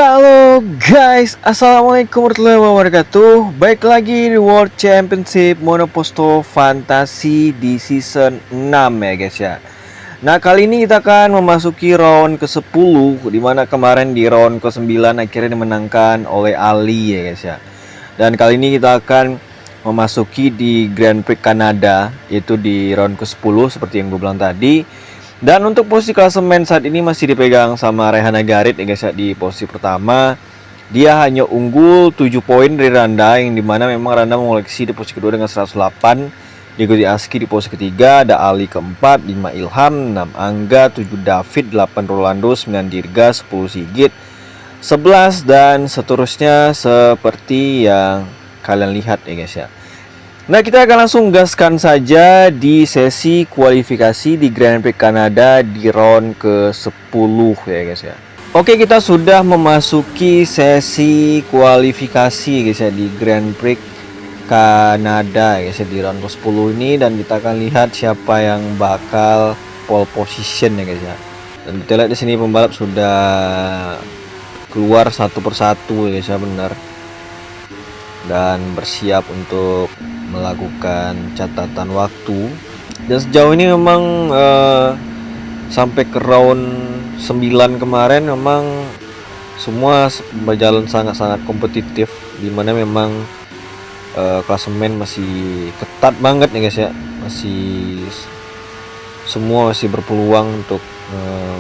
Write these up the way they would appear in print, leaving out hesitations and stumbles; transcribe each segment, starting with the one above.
Halo guys, assalamualaikum warahmatullahi wabarakatuh. Baik lagi di World Championship Monoposto Fantasi di season 6 ya guys ya. Nah kali ini kita akan memasuki round ke-10, dimana kemarin di round ke-9 akhirnya dimenangkan oleh Ali ya guys ya. Dan kali ini kita akan memasuki di Grand Prix Kanada, yaitu di round ke-10 seperti yang gue bilang tadi. Dan untuk posisi klasemen saat ini masih dipegang sama Rehana Garit ya guys ya. Di posisi pertama dia hanya unggul 7 poin dari Randa, yang dimana memang Randa mengoleksi di posisi kedua dengan 108. Diikuti Aski di posisi ketiga, ada Ali keempat, 5 Ilham, 6 Angga, 7 David, 8 Rolando, 9 Dirga, 10 Sigit, 11 dan seterusnya seperti yang kalian lihat ya guys ya. Nah kita akan langsung gaskan saja di sesi kualifikasi di Grand Prix Kanada di round ke-10 ya guys ya. Oke, kita sudah memasuki sesi kualifikasi guys ya di Grand Prix Kanada guys ya, di round ke-10 ini, dan kita akan lihat siapa yang bakal pole position ya guys ya. Dan kita lihat di sini pembalap sudah keluar satu persatu ya guys ya, benar, dan bersiap untuk melakukan catatan waktu. Dan sejauh ini memang sampai ke round 9 kemarin memang semua berjalan sangat-sangat kompetitif, dimana memang klasemen masih ketat banget ya guys ya, semua masih berpeluang untuk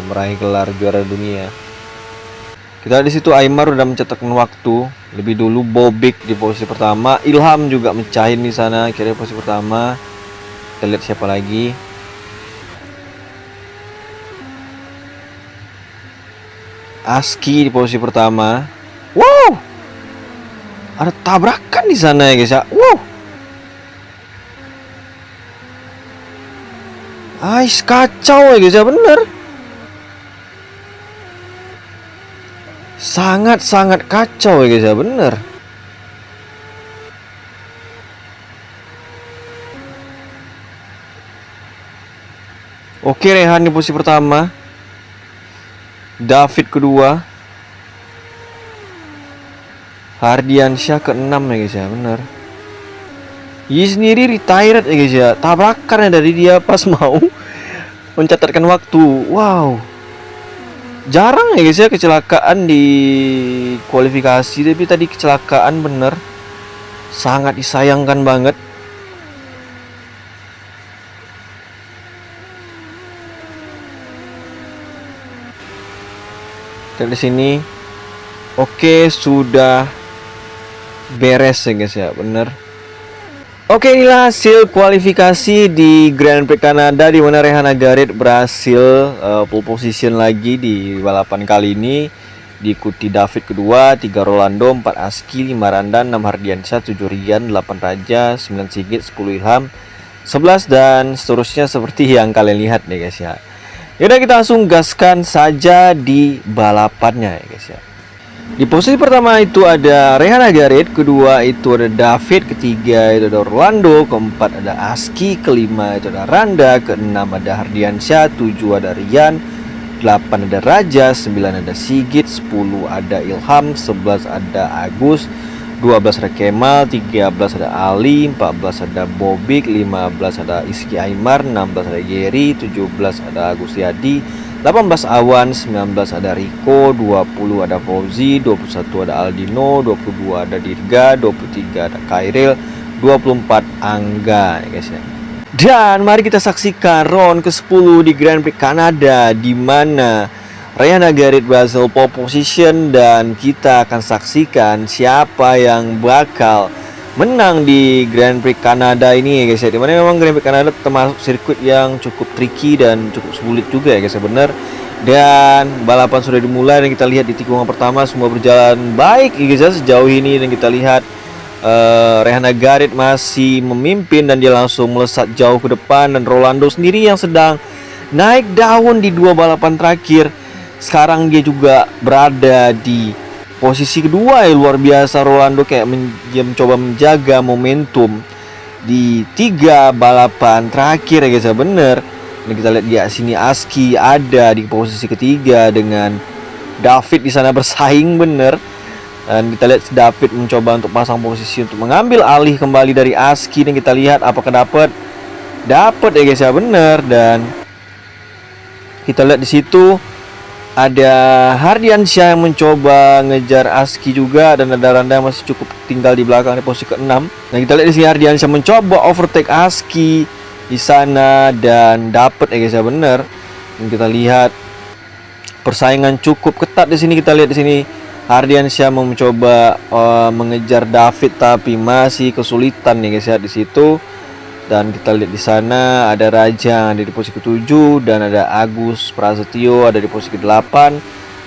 meraih gelar juara dunia. Kita di situ Aymar udah mencetakkan waktu lebih dulu. Bobik di posisi pertama, Ilham juga mencahin di sana kira posisi pertama. Kita lihat siapa lagi. Aski di posisi pertama. Wow, ada tabrakan di sana ya guys ya. Wow, ais kacau ya guys ya, bener. Sangat-sangat kacau ya guys ya, bener. Oke, Rehan di posisi pertama, David kedua, Hardiansyah ke-6 ya guys ya, bener. Yi sendiri retired ya guys ya, tabrakan ya dari dia pas mau mencatatkan waktu. Wow, jarang ya guys ya kecelakaan di kualifikasi, tapi tadi kecelakaan bener, sangat disayangkan banget. Dari sini oke, sudah beres ya guys ya, bener. Oke, inilah hasil kualifikasi di Grand Prix Kanada, di mana Rehana Garit berhasil pole position lagi di balapan kali ini. Diikuti David kedua, 3 Rolando, 4 Aski, 5 Randa, 6 Hardiansyah, 7 Rian, 8 Raja, 9 Sigit, 10 Ilham, 11 dan seterusnya seperti yang kalian lihat nih guys ya. Yaudah, kita langsung gaskan saja di balapannya ya guys ya. Di posisi pertama itu ada Rehana Garit, kedua itu ada David, ketiga itu ada Rolando, keempat ada Aski, kelima itu ada Randa, keenam ada Hardiansyah, 7 ada Rian, 8 ada Raja, 9 ada Sigit, 10 ada Ilham, 11 ada Agus, 12 ada Kemal, 13 ada Ali, 14 ada Bobik, 15 ada Iski Aymar, 16 ada Geri, 17 ada Agustiadi, 18 Awan, 19 ada Riko, 20 ada Fauzi, 21 ada Aldino, 22 ada Dirga, 23 ada Kairil, 24 Angga ya guys ya. Dan mari kita saksikan round ke-10 di Grand Prix Kanada, di mana Rehana Garit berhasil pole position, dan kita akan saksikan siapa yang bakal menang di Grand Prix Kanada ini ya guys ya. Dimana memang Grand Prix Kanada termasuk sirkuit yang cukup tricky dan cukup sulit juga ya guys ya, bener. Dan balapan sudah dimulai, dan kita lihat di tikungan pertama semua berjalan baik ya guys ya sejauh ini. Dan kita lihat Rehana Garit masih memimpin, dan dia langsung melesat jauh ke depan. Dan Rolando sendiri yang sedang naik daun di 2 balapan terakhir, sekarang dia juga berada di posisi kedua ya. Luar biasa, Rolando kayak dia mencoba menjaga momentum di 3 balapan terakhir ya guys ya, bener. Dan kita lihat di sini Aski ada di posisi ketiga dengan David di sana bersaing bener. Dan kita lihat David mencoba untuk pasang posisi untuk mengambil alih kembali dari Aski, dan kita lihat apakah dapat ya guys ya, bener. Dan kita lihat di situ ada Hardiansyah yang mencoba ngejar Aski juga, dan ada Randa yang masih cukup tinggal di belakang di posisi ke-6. Nah, kita lihat di sini Hardiansyah mencoba overtake Aski di sana dan dapat ya guys ya, bener. Dan kita lihat persaingan cukup ketat di sini. Kita lihat di sini Hardiansyah mencoba mengejar David tapi masih kesulitan nih guys ya di situ. Dan kita lihat di sana ada Raja ada di posisi ke-7, dan ada Agus Prasetyo ada di posisi ke-8,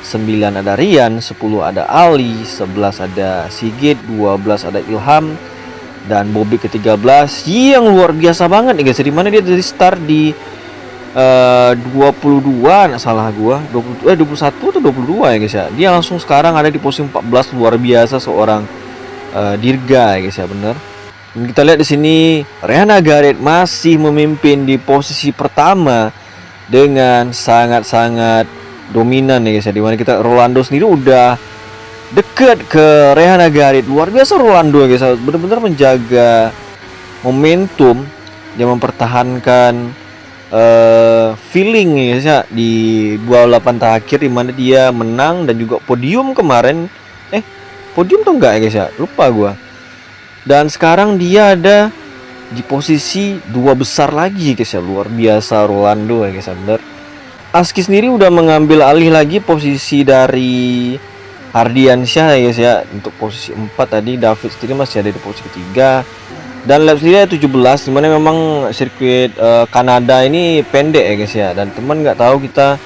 9 ada Rian, 10 ada Ali, 11 ada Sigit, 12 ada Ilham, dan Bobby ke-13 yang luar biasa banget nih guys. Di mana dia dari start di 22, nggak salah gua 21 atau 22 ya guys ya. Dia langsung sekarang ada di posisi 14, luar biasa seorang Dirga ya guys ya, bener. Dan kita lihat di sini Rehan Agaret masih memimpin di posisi pertama dengan sangat-sangat dominan ya guys ya. Dimana kita Rolando sendiri udah dekat ke Rehan Agaret. Luar biasa Rolando ya guys ya, benar-benar menjaga momentum, dia mempertahankan feeling ya guys ya di 28 terakhir, di mana dia menang dan juga podium kemarin. Podium tuh enggak ya guys ya, lupa gua. Dan sekarang dia ada di posisi 2 besar lagi guys ya, luar biasa Rolando ya guys ya, bener. Aski sendiri udah mengambil alih lagi posisi dari Hardiansyah ya guys ya, untuk posisi 4 tadi. David sendiri masih ada di posisi ketiga. Dan lap sendiri 17, dimana memang sirkuit Kanada ini pendek ya guys ya. Dan teman nggak tahu kita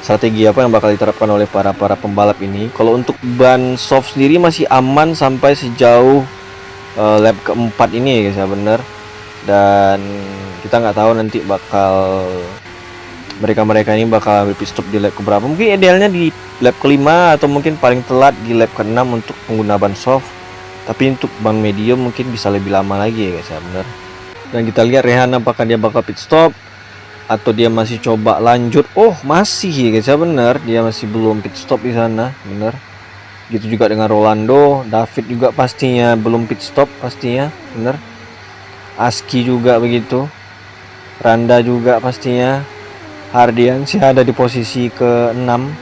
strategi apa yang bakal diterapkan oleh para pembalap ini. Kalau untuk ban soft sendiri masih aman sampai sejauh lap keempat ini ya guys ya, bener. Dan kita nggak tahu nanti bakal mereka ini bakal pit stop di lap keberapa. Mungkin idealnya di lap kelima atau mungkin paling telat di lap ke-6 untuk pengguna ban soft. Tapi untuk ban medium mungkin bisa lebih lama lagi ya guys ya, bener. Dan kita lihat Rehan apakah dia bakal pit stop atau dia masih coba lanjut. Oh, masih ya guys ya, bener. Dia masih belum pit stop di sana, bener. Gitu juga dengan Rolando, David juga pastinya belum pit stop pastinya, bener. Aski juga begitu. Randa juga pastinya. Hardiansyah ada di posisi ke-6.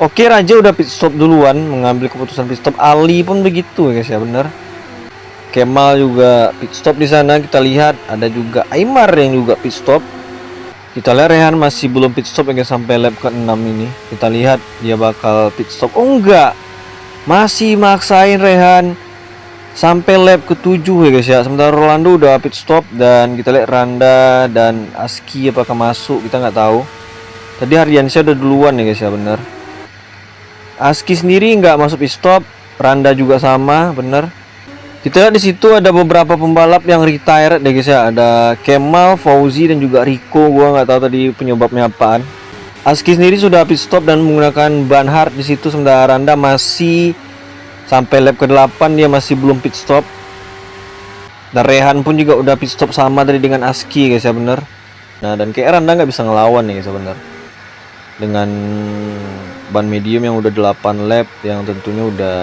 Oke, Raja udah pit stop duluan, mengambil keputusan pit stop. Ali pun begitu guys ya, bener. Kemal juga pit stop di sana. Kita lihat ada juga Aymar yang juga pit stop. Kita lihat Rehan masih belum pit stop ya guys, sampai lap ke-6 ini. Kita lihat dia bakal pit stop. Oh enggak, masih maksain Rehan sampai lap ke-7 ya guys ya. Sementara Rolando udah pit stop. Dan kita lihat Randa dan Aski apakah masuk, kita nggak tahu. Tadi Hardiansyah udah duluan ya guys ya, bener. Aski sendiri nggak masuk pit stop, Randa juga sama, bener. Kita lihat di situ ada beberapa pembalap yang retired deh guys ya. Ada Kemal, Fauzi, dan juga Rico. Gua nggak tahu tadi penyebabnya apaan. Aski sendiri sudah pit stop dan menggunakan ban hard di situ. Sementara Randa masih sampai lap ke-8, dia masih belum pit stop. Dan Rehan pun juga udah pit stop sama tadi dengan Aski guys ya, bener. Nah, dan kayak Randa nggak bisa ngelawan nih guys ya, bener. Dengan ban medium yang udah 8 lap, yang tentunya udah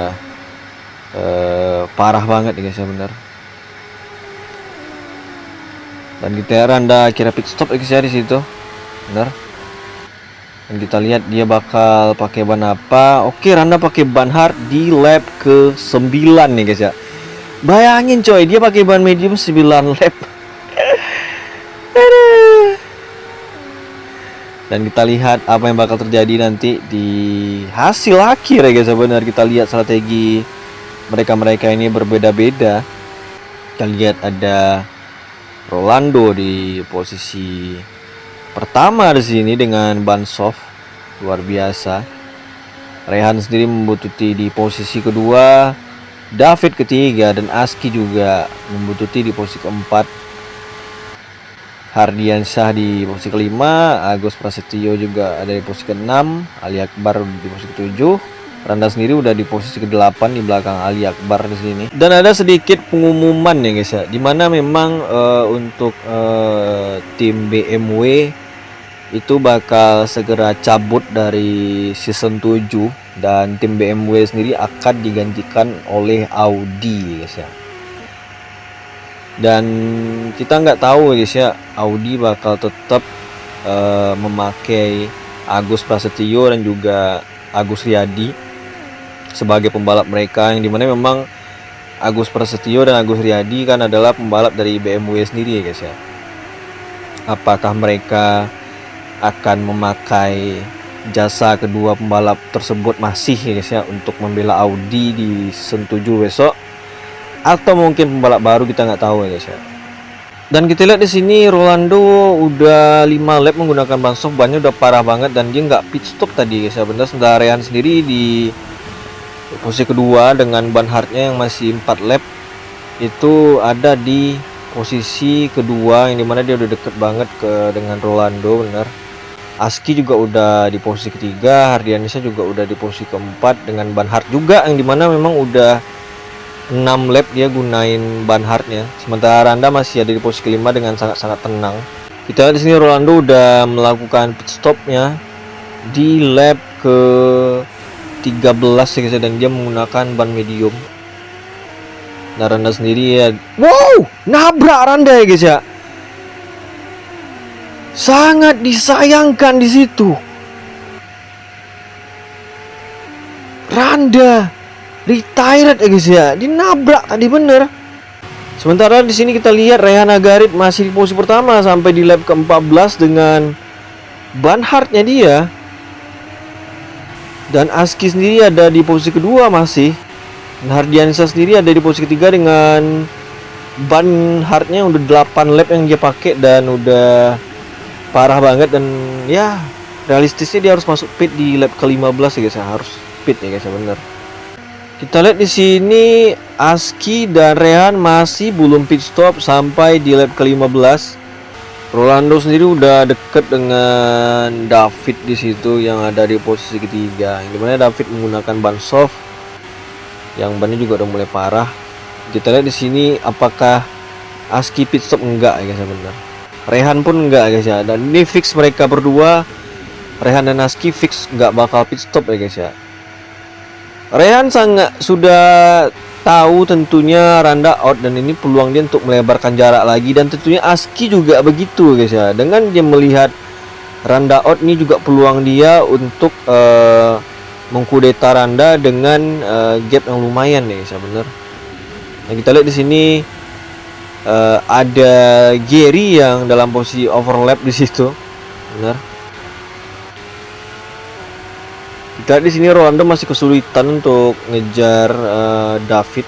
parah banget ya guys ya, bener. Dan kita Randa kira pit stop ya guys ya di situ, bener. Dan kita lihat dia bakal pakai ban apa. Oke, Randa pakai ban hard di lap ke-9 nih guys ya. Bayangin coy, dia pakai ban medium 9 lap. Dan kita lihat apa yang bakal terjadi nanti di hasil akhir ya guys ya, benar. Kita lihat strategi mereka ini berbeda-beda. Kita lihat ada Rolando di posisi pertama di sini dengan ban soft, luar biasa. Rehan sendiri membutuhkan di posisi kedua, David ketiga, dan Aski juga membutuhkan di posisi keempat. Hardiansyah di posisi kelima, Agus Prasetyo juga ada di posisi ke-6, Ali Akbar di posisi ke-7. Randa sendiri udah di posisi ke-8 di belakang Ali Akbar di sini. Dan ada sedikit pengumuman ya guys ya, dimana memang untuk tim BMW itu bakal segera cabut dari season 7 dan tim BMW sendiri akan digantikan oleh Audi guys ya. Dan kita nggak tahu guys ya, Audi bakal tetap memakai Agus Prasetyo dan juga Agus Riyadi sebagai pembalap mereka, yang dimana memang Agus Prasetyo dan Agus Riyadi kan adalah pembalap dari BMW sendiri ya guys ya. Apakah mereka akan memakai jasa kedua pembalap tersebut masih ya guys ya untuk membela Audi di season 7 besok, atau mungkin pembalap baru, kita nggak tahu ya guys ya. Dan kita lihat di sini Rolando udah 5 lap menggunakan ban soft, bannya udah parah banget dan dia nggak pit stop tadi guys ya. Bener, sementara Rehan sendiri di posisi kedua dengan ban hardnya yang masih 4 lap itu ada di posisi kedua, yang dimana dia udah deket banget dengan Rolando. Bener, Aski juga udah di posisi ketiga, Hardiansyah juga udah di posisi keempat dengan ban hard juga, yang dimana memang udah 6 lap dia gunain ban hardnya. Sementara Randa masih ada di posisi kelima dengan sangat-sangat tenang. Kita lihat di sini Rolando udah melakukan pit stopnya di lap ke 13 ya guys, dan dia menggunakan ban medium. Nah Randa sendiri ya, wow, nabrak Randa ya guys ya. Sangat disayangkan di situ. Randa retired ya guys ya, dinabrak tadi bener. Sementara di sini kita lihat Rehan Agarit masih di posisi pertama sampai di lap ke-14 dengan ban hardnya dia. Dan Aski sendiri ada di posisi kedua masih. Dan Hardiansyah sendiri ada di posisi ketiga dengan ban hardnya udah 8 lap yang dia pakai dan udah parah banget. Dan ya realistisnya dia harus masuk pit di lap ke-15 ya guys ya, harus pit ya guys ya, bener. Kita lihat di sini Aski dan Rehan masih belum pit stop sampai di lap ke-15. Rolando sendiri udah deket dengan David di situ yang ada di posisi ketiga, yang dimana David menggunakan ban soft yang bannya juga udah mulai parah. Kita lihat di sini apakah Aski pit stop, enggak ya guys ya, benar. Rehan pun enggak guys ya, dan ini fix mereka berdua, Rehan dan Aski fix nggak bakal pit stop ya guys ya. Rehan sangat sudah tahu tentunya Randa out, dan ini peluang dia untuk melebarkan jarak lagi, dan tentunya Aski juga begitu guys ya. Dengan dia melihat Randa out, ini juga peluang dia untuk mengkudeta Randa dengan gap yang lumayan ya guys ya, bener. Nah kita lihat di sini ada Gary yang dalam posisi overlap di situ, bener. Kita di sini Rolando masih kesulitan untuk ngejar David.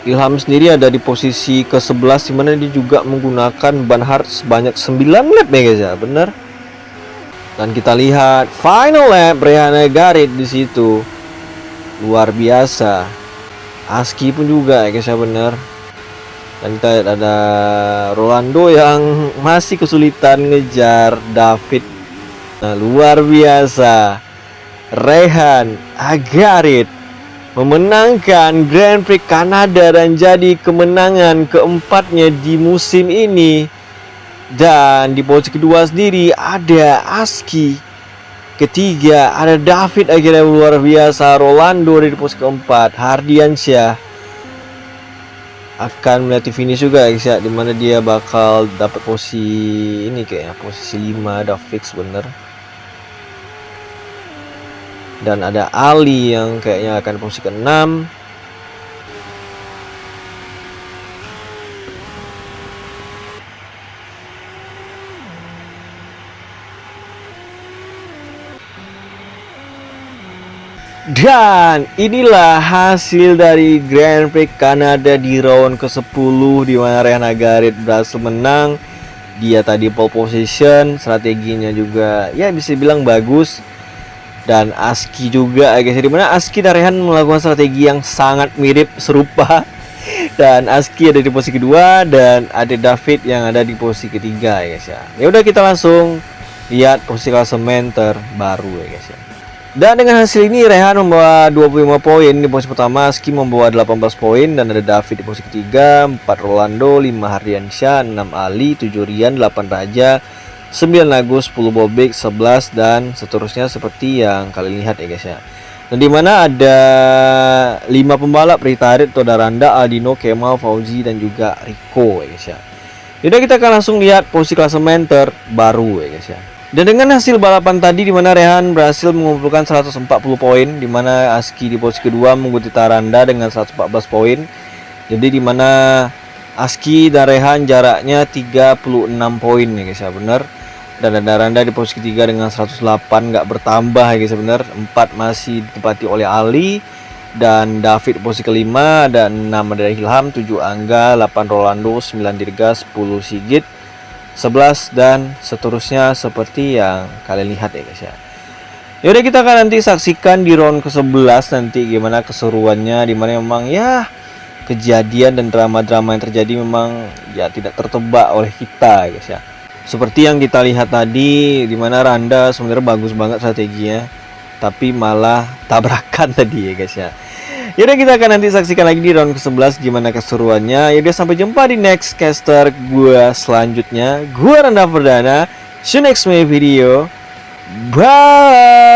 Ilham sendiri ada di posisi ke-11, dimana dia juga menggunakan ban hard sebanyak 9 lap ya guys ya, bener. Dan kita lihat final lap Rehan Agarit di situ luar biasa. Aski pun juga ya guys ya, bener. Dan kita lihat ada Rolando yang masih kesulitan ngejar David. Nah, luar biasa, Rehan Agarit memenangkan Grand Prix Kanada dan jadi kemenangan keempatnya di musim ini. Dan di posisi kedua sendiri ada Aski, ketiga ada David, akhirnya luar biasa. Rolando di posisi keempat, Hardiansyah akan melewati finish juga guys ya, dimana dia bakal dapat posisi ini kayaknya posisi 5, ada fix bener. Dan ada Ali yang kayaknya akan posisi ke-6. Dan inilah hasil dari Grand Prix Kanada di round ke-10, di mana Rehan Agarit berhasil menang. Dia tadi pole position, strateginya juga ya bisa bilang bagus. Dan Aski juga guys, dimana Aski dan Rehan melakukan strategi yang sangat mirip, serupa. Dan Aski ada di posisi kedua dan ada David yang ada di posisi ketiga ya guys ya. Ya udah, kita langsung lihat posisi klasemen terbaru ya guys ya. Dan dengan hasil ini Rehan membawa 25 poin di posisi pertama, Aski membawa 18 poin, dan ada David di posisi ketiga, 4 Rolando, 5 Hardiansyah, 6 Ali, 7 Rian, 8 Raja, 9 Agus, 10 Bobik, 11 dan seterusnya seperti yang kalian lihat ya guys ya. Dan dimana ada 5 pembalap retired, Todaranda, Aldino, Kemal, Fauzi dan juga Rico ya guys ya. Yaudah kita akan langsung lihat posisi klasemen terbaru ya guys ya. Dan dengan hasil balapan tadi dimana Rehan berhasil mengumpulkan 140 poin, dimana Aski di posisi kedua mengikuti Taranda dengan 114 poin. Jadi dimana Aski dan Rehan jaraknya 36 poin ya guys ya, bener. Dan Taranda di posisi ketiga dengan 108, nggak bertambah ya guys ya, bener. 4 masih ditempati oleh Ali dan David posisi kelima, dan 6 dari Ilham, 7 Angga, 8 Rolando, 9 Dirga, 10 Sigit, 11 dan seterusnya seperti yang kalian lihat ya guys ya. Yaudah kita akan nanti saksikan di round ke-11 nanti gimana keseruannya, dimana memang ya kejadian dan drama-drama yang terjadi memang ya tidak tertebak oleh kita ya guys ya. Seperti yang kita lihat tadi, dimana Randa sebenarnya bagus banget strateginya, tapi malah tabrakan tadi ya guys ya. Yaudah kita akan nanti saksikan lagi di round ke-11 gimana keseruannya. Yaudah sampai jumpa di next caster gua selanjutnya. Gua Randa Perdana. See you next video. Bye.